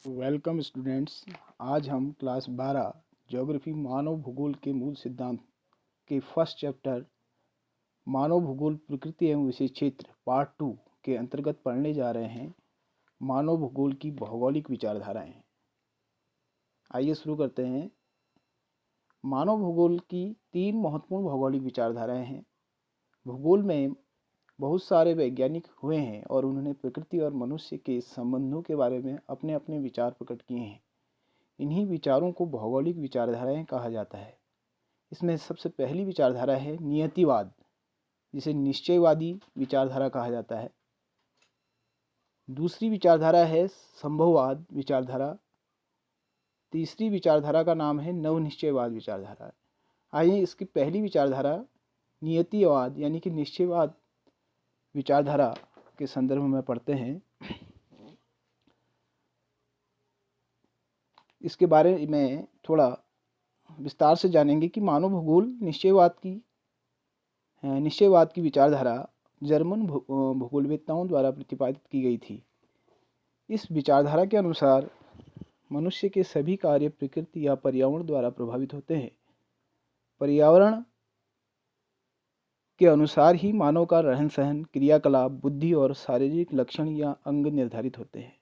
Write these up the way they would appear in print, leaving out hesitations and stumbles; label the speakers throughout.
Speaker 1: Welcome students. आज हम class 12 geography मानव भूगोल के मूल सिद्धांत के फर्स्ट चैप्टर मानव भूगोल प्रकृति एवं विशेष क्षेत्र पार्ट 2 के अंतर्गत पढ़ने जा रहे हैं। मानव भूगोल की भौगोलिक विचारधाराएं। आइए शुरू करते हैं। मानव भूगोल की 3 महत्वपूर्ण भौगोलिक विचारधाराएं हैं। भूगोल में बहुत सारे वैज्ञानिक हुए हैं और उन्होंने प्रकृति और मनुष्य के संबंधों के बारे में अपने अपने विचार प्रकट किए हैं। इन्हीं विचारों को भौगोलिक विचारधाराएं कहा जाता है। इसमें सबसे पहली विचारधारा है नियतिवाद, जिसे निश्चयवादी विचारधारा कहा जाता है। दूसरी विचारधारा है संभववाद विचारधारा। तीसरी विचारधारा का नाम है नवनिश्चयवाद विचारधारा। आइए इसकी पहली विचारधारा नियतिवाद यानी कि निश्चयवाद विचारधारा के संदर्भ में पढ़ते हैं। इसके बारे में थोड़ा विस्तार से जानेंगे कि मानव भूगोल निश्चयवाद की विचारधारा जर्मन भूगोलवेत्ताओं द्वारा प्रतिपादित की गई थी। इस विचारधारा के अनुसार मनुष्य के सभी कार्य प्रकृति या पर्यावरण द्वारा प्रभावित होते हैं। पर्यावरण के अनुसार ही मानव का रहन सहन, क्रियाकलाप, बुद्धि और शारीरिक लक्षण या अंग निर्धारित होते हैं।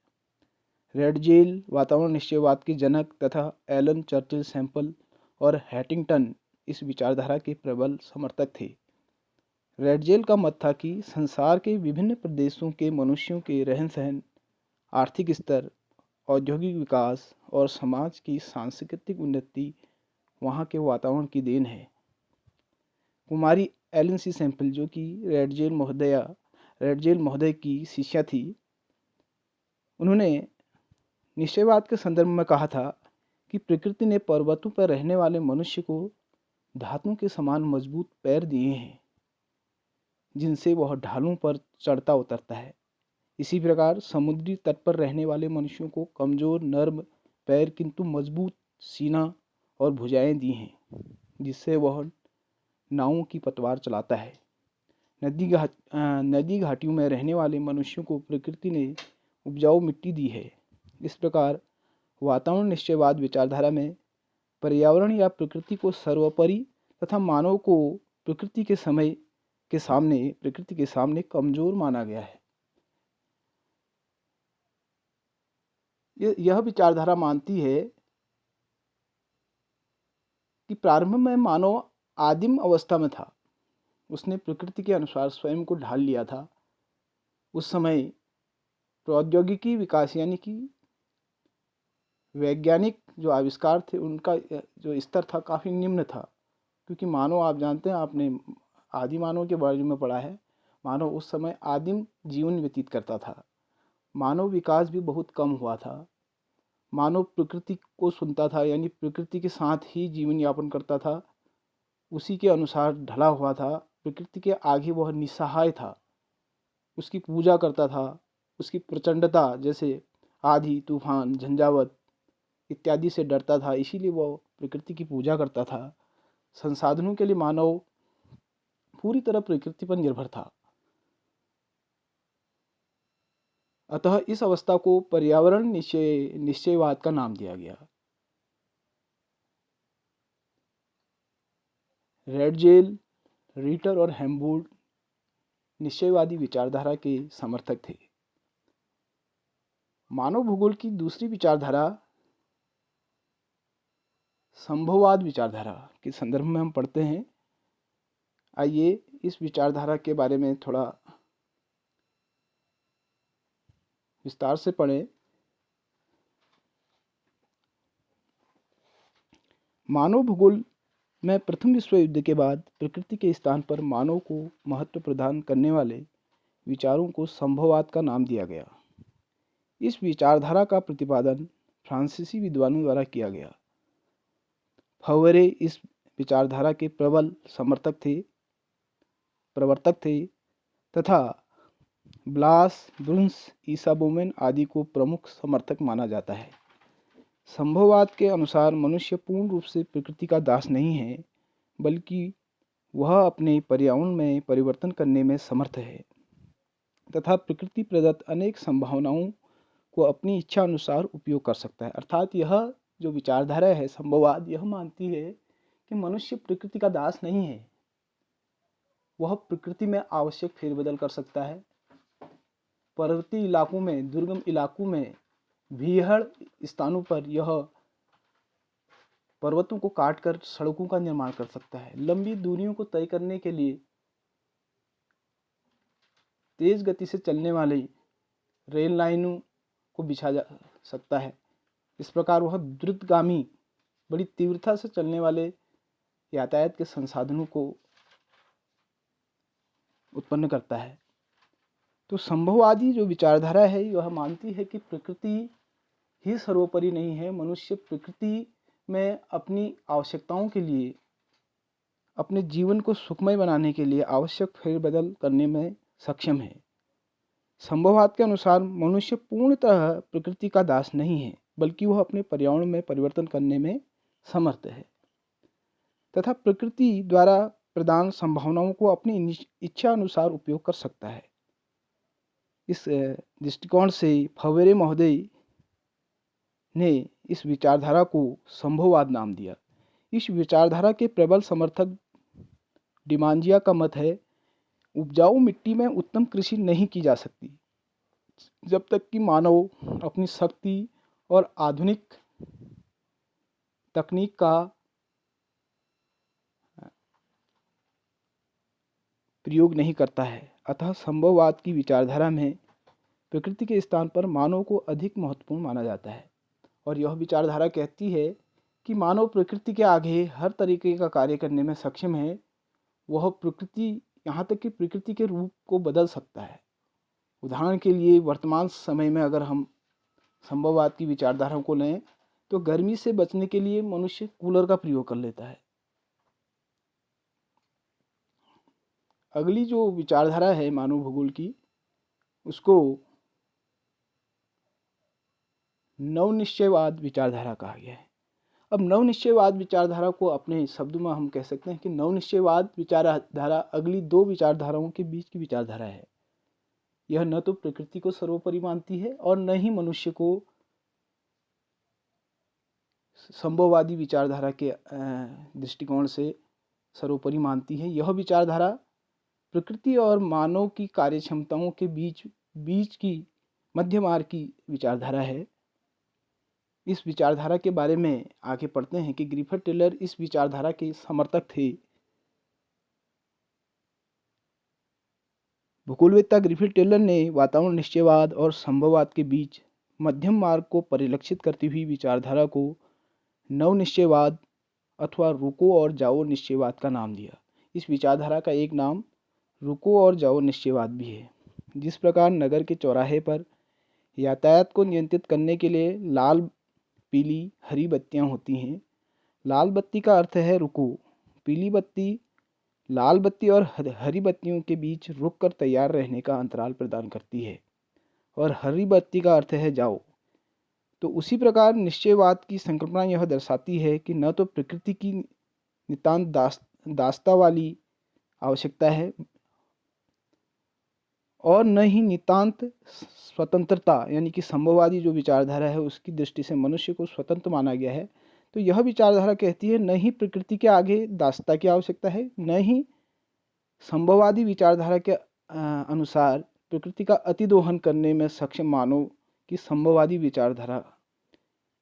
Speaker 1: रेडजेल वातावरण निश्चयवाद के जनक तथा एलन चर्चिल सैंपल और हैटिंगटन इस विचारधारा के प्रबल समर्थक थे। रेडजेल का मत था कि संसार के विभिन्न प्रदेशों के मनुष्यों के रहन सहन, आर्थिक स्तर, औद्योगिक विकास और समाज की सांस्कृतिक उन्नति वहाँ के वातावरण की देन है। कुमारी एलन सी सैंपल, जो कि रेडजेल महोदय की शिष्या थी, उन्होंने निश्चयवाद के संदर्भ में कहा था कि प्रकृति ने पर्वतों पर रहने वाले मनुष्य को धातुओं के समान मजबूत पैर दिए हैं, जिनसे वह ढालों पर चढ़ता उतरता है। इसी प्रकार समुद्री तट पर रहने वाले मनुष्यों को कमजोर नर्म पैर किंतु मजबूत सीना और भुजाएं दी हैं, जिससे वह नावों की पतवार चलाता है। नदी घाटियों में रहने वाले मनुष्यों को प्रकृति ने उपजाऊ मिट्टी दी है। इस प्रकार वातावरण निश्चयवाद विचारधारा में पर्यावरण या प्रकृति को सर्वोपरि तथा मानव को प्रकृति के सामने कमजोर माना गया है। यह विचारधारा मानती है कि प्रारंभ में मानव आदिम अवस्था में था। उसने प्रकृति के अनुसार स्वयं को ढाल लिया था। उस समय प्रौद्योगिकी विकास यानी कि वैज्ञानिक जो आविष्कार थे उनका जो स्तर था काफ़ी निम्न था, क्योंकि मानव, आप जानते हैं, आपने आदि मानव के बारे में पढ़ा है। मानव उस समय आदिम जीवन व्यतीत करता था। मानव विकास भी बहुत कम हुआ था। मानव प्रकृति को सुनता था, यानी प्रकृति के साथ ही जीवन यापन करता था, उसी के अनुसार ढला हुआ था। प्रकृति के आगे वह निस्सहाय था, उसकी पूजा करता था। उसकी प्रचंडता, जैसे आंधी, तूफान, झंझावात इत्यादि से डरता था, इसीलिए वह प्रकृति की पूजा करता था। संसाधनों के लिए मानव पूरी तरह प्रकृति पर निर्भर था। अतः इस अवस्था को पर्यावरण निश्चयवाद का नाम दिया गया। रेडजेल, रीटर और हेम्बोल्ड निश्चयवादी विचारधारा के समर्थक थे। मानव भूगोल की दूसरी विचारधारा संभववाद विचारधारा के संदर्भ में हम पढ़ते हैं। आइए इस विचारधारा के बारे में थोड़ा विस्तार से पढ़ें। मानव भूगोल में प्रथम विश्व युद्ध के बाद प्रकृति के स्थान पर मानव को महत्व प्रदान करने वाले विचारों को संभववाद का नाम दिया गया। इस विचारधारा का प्रतिपादन फ्रांसीसी विद्वानों द्वारा किया गया। फवरे इस विचारधारा के प्रबल प्रवर्तक थे तथा ब्लास, ब्रुन्स, ईसा बोमेन आदि को प्रमुख समर्थक माना जाता है। संभववाद के अनुसार मनुष्य पूर्ण रूप से प्रकृति का दास नहीं है, बल्कि वह अपने पर्यावरण में परिवर्तन करने में समर्थ है तथा प्रकृति प्रदत्त अनेक संभावनाओं को अपनी इच्छा अनुसार उपयोग कर सकता है। अर्थात यह जो विचारधारा है संभववाद, यह मानती है कि मनुष्य प्रकृति का दास नहीं है, वह प्रकृति में आवश्यक फेरबदल कर सकता है। पर्वतीय इलाकों में, दुर्गम इलाकों में, भीहड़ स्थानों पर यह पर्वतों को काटकर सड़कों का निर्माण कर सकता है। लंबी दूरियों को तय करने के लिए तेज गति से चलने वाली रेल लाइनों को बिछा जा सकता है। इस प्रकार वह द्रुतगामी, बड़ी तीव्रता से चलने वाले यातायात के संसाधनों को उत्पन्न करता है। तो संभववादी जो विचारधारा है यह मानती है कि प्रकृति ही सर्वोपरि नहीं है। मनुष्य प्रकृति में अपनी आवश्यकताओं के लिए, अपने जीवन को सुखमय बनाने के लिए आवश्यक फेरबदल करने में सक्षम है। संभववाद के अनुसार मनुष्य पूर्णतः प्रकृति का दास नहीं है, बल्कि वह अपने पर्यावरण में परिवर्तन करने में समर्थ है तथा प्रकृति द्वारा प्रदान संभावनाओं को अपनी इच्छा अनुसार उपयोग कर सकता है। इस दृष्टिकोण से फवेरे महोदय ने इस विचारधारा को संभववाद नाम दिया। इस विचारधारा के प्रबल समर्थक डिमांजिया का मत है, उपजाऊ मिट्टी में उत्तम कृषि नहीं की जा सकती जब तक कि मानव अपनी शक्ति और आधुनिक तकनीक का प्रयोग नहीं करता है। अतः संभववाद की विचारधारा में प्रकृति के स्थान पर मानव को अधिक महत्वपूर्ण माना जाता है और यह विचारधारा कहती है कि मानव प्रकृति के आगे हर तरीके का कार्य करने में सक्षम है। वह प्रकृति, यहाँ तक कि प्रकृति के रूप को बदल सकता है। उदाहरण के लिए वर्तमान समय में अगर हम संभववाद की विचारधारा को लें तो गर्मी से बचने के लिए मनुष्य कूलर का प्रयोग कर लेता है। अगली जो विचारधारा है मानव भूगोल की, उसको नवनिश्चयवाद विचारधारा कहा गया है। अब नवनिश्चयवाद विचारधारा को अपने शब्दों में हम कह सकते हैं कि नवनिश्चयवाद विचारधारा अगली दो विचारधाराओं के बीच की विचारधारा है। यह न तो प्रकृति को सर्वोपरि मानती है और न ही मनुष्य को संभववादी विचारधारा के दृष्टिकोण से सर्वोपरि मानती है। यह विचारधारा प्रकृति और मानव की कार्यक्षमताओं के बीच की मध्य मार्ग की विचारधारा है। इस विचारधारा के बारे में आगे पढ़ते हैं कि ग्रिफिथ टेलर इस विचारधारा के समर्थक थे। भूगोलवेत्ता ग्रिफिथ टेलर ने वातावरण निश्चयवाद और संभववाद के बीच मध्यम मार्ग को परिलक्षित करती हुई विचारधारा को नवनिश्चयवाद अथवा रुको और जाओ निश्चयवाद का नाम दिया। इस विचारधारा का एक नाम रुको और जाओ निश्चयवाद भी है। जिस प्रकार नगर के चौराहे पर यातायात को नियंत्रित करने के लिए लाल, पीली, हरी बत्तियां होती हैं। लाल बत्ती का अर्थ है रुको, पीली बत्ती लाल बत्ती और हरी बत्तियों के बीच रुककर तैयार रहने का अंतराल प्रदान करती है और हरी बत्ती का अर्थ है जाओ। तो उसी प्रकार निश्चयवाद की संकल्पना यह दर्शाती है कि न तो प्रकृति की नितांत दासता वाली आवश्यकता है और न ही नितांत स्वतंत्रता, यानी कि संभववादी जो विचारधारा है उसकी दृष्टि से मनुष्य को स्वतंत्र माना गया है। तो यह विचारधारा कहती है न ही प्रकृति के आगे दासता की आवश्यकता है, न ही संभववादी विचारधारा के अनुसार प्रकृति का अतिदोहन करने में सक्षम मानव की संभववादी विचारधारा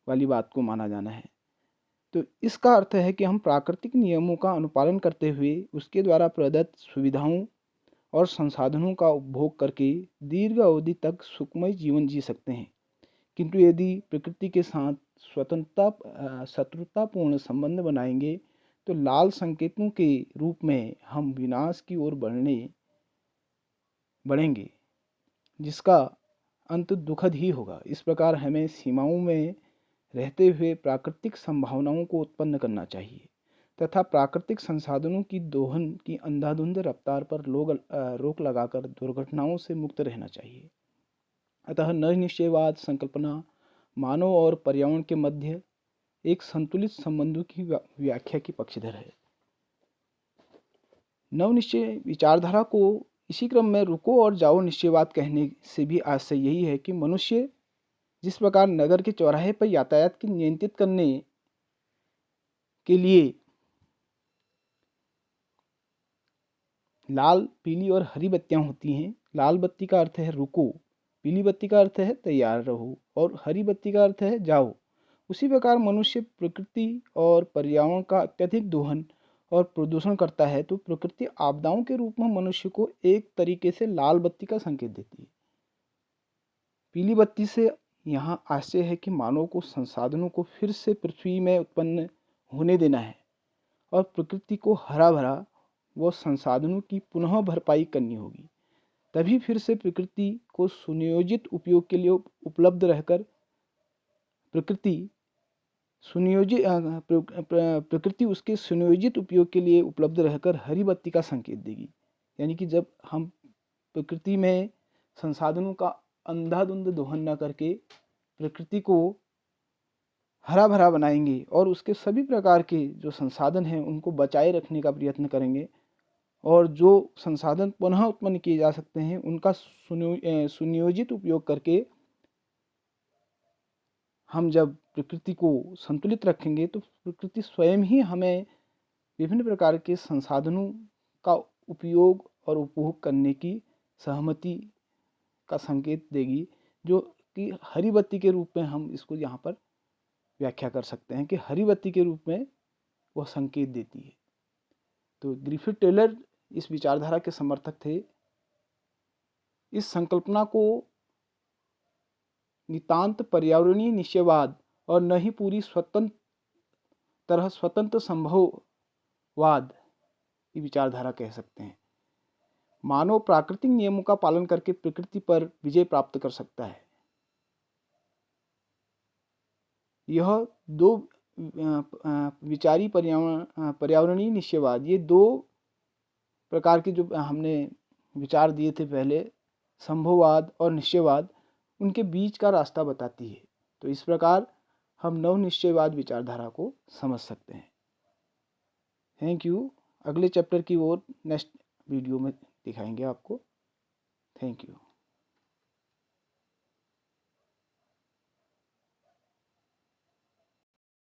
Speaker 1: वाली बात को माना जाना है। तो इसका अर्थ है कि हम प्राकृतिक नियमों का अनुपालन करते हुए उसके द्वारा प्रदत्त सुविधाओं और संसाधनों का उपभोग करके दीर्घ अवधि तक सुखमय जीवन जी सकते हैं। किंतु यदि प्रकृति के साथ शत्रुतापूर्ण संबंध बनाएंगे तो लाल संकेतों के रूप में हम विनाश की ओर बढ़ेंगे, जिसका अंत दुखद ही होगा। इस प्रकार हमें सीमाओं में रहते हुए प्राकृतिक संभावनाओं को उत्पन्न करना चाहिए तथा प्राकृतिक संसाधनों की दोहन की अंधाधुंध रफ्तार पर रोक लगाकर दुर्घटनाओं से मुक्त रहना चाहिए। अतः नवनिश्चयवाद संकल्पना मानव और पर्यावरण के मध्य एक संतुलित संबंधों की व्याख्या की पक्षधर है। नवनिश्चय विचारधारा को इसी क्रम में रुको और जाओ निश्चयवाद कहने से भी आशय यही है कि मनुष्य जिस प्रकार नगर के चौराहे पर यातायात की नियंत्रित करने के लिए लाल, पीली और हरी बत्तियां होती हैं। लाल बत्ती का अर्थ है रुको, पीली बत्ती का अर्थ है तैयार रहो और हरी बत्ती का अर्थ है जाओ। उसी प्रकार मनुष्य प्रकृति और पर्यावरण का अत्यधिक दोहन और प्रदूषण करता है तो प्रकृति आपदाओं के रूप में मनुष्य को एक तरीके से लाल बत्ती का संकेत देती है। पीली बत्ती से यहाँ आशय है कि मानव को संसाधनों को फिर से पृथ्वी में उत्पन्न होने देना है और प्रकृति को हरा भरा व संसाधनों की पुनः भरपाई करनी होगी। तभी फिर से प्रकृति को सुनियोजित उपयोग के लिए उपलब्ध रहकर प्रकृति उसके सुनियोजित उपयोग के लिए उपलब्ध रहकर हरी बत्ती का संकेत देगी। यानी कि जब हम प्रकृति में संसाधनों का अंधाधुंध दोहन न करके प्रकृति को हरा भरा बनाएंगे और उसके सभी प्रकार के जो संसाधन हैं उनको बचाए रखने का प्रयत्न करेंगे और जो संसाधन पुनः उत्पन्न किए जा सकते हैं उनका सुनियोजित उपयोग करके हम जब प्रकृति को संतुलित रखेंगे तो प्रकृति स्वयं ही हमें विभिन्न प्रकार के संसाधनों का उपयोग और उपभोग करने की सहमति का संकेत देगी, जो कि हरी बत्ती के रूप में हम इसको यहाँ पर व्याख्या कर सकते हैं कि हरी बत्ती के रूप में वह संकेत देती है। तो ग्रिफिथ टेलर इस विचारधारा के समर्थक थे। इस संकल्पना को नितांत पर्यावरणीय निश्चयवाद और न ही पूरी स्वतंत्र संभववाद की विचारधारा कह सकते हैं। मानव प्राकृतिक नियमों का पालन करके प्रकृति पर विजय प्राप्त कर सकता है। यह दो विचारी पर्यावरणीय निश्चयवाद, ये दो प्रकार के जो हमने विचार दिए थे पहले, संभववाद और निश्चयवाद, उनके बीच का रास्ता बताती है। तो इस प्रकार हम नव निश्चयवाद विचारधारा को समझ सकते हैं। Thank you. अगले चैप्टर की ओर नेक्स्ट वीडियो में दिखाएंगे आपको। Thank you.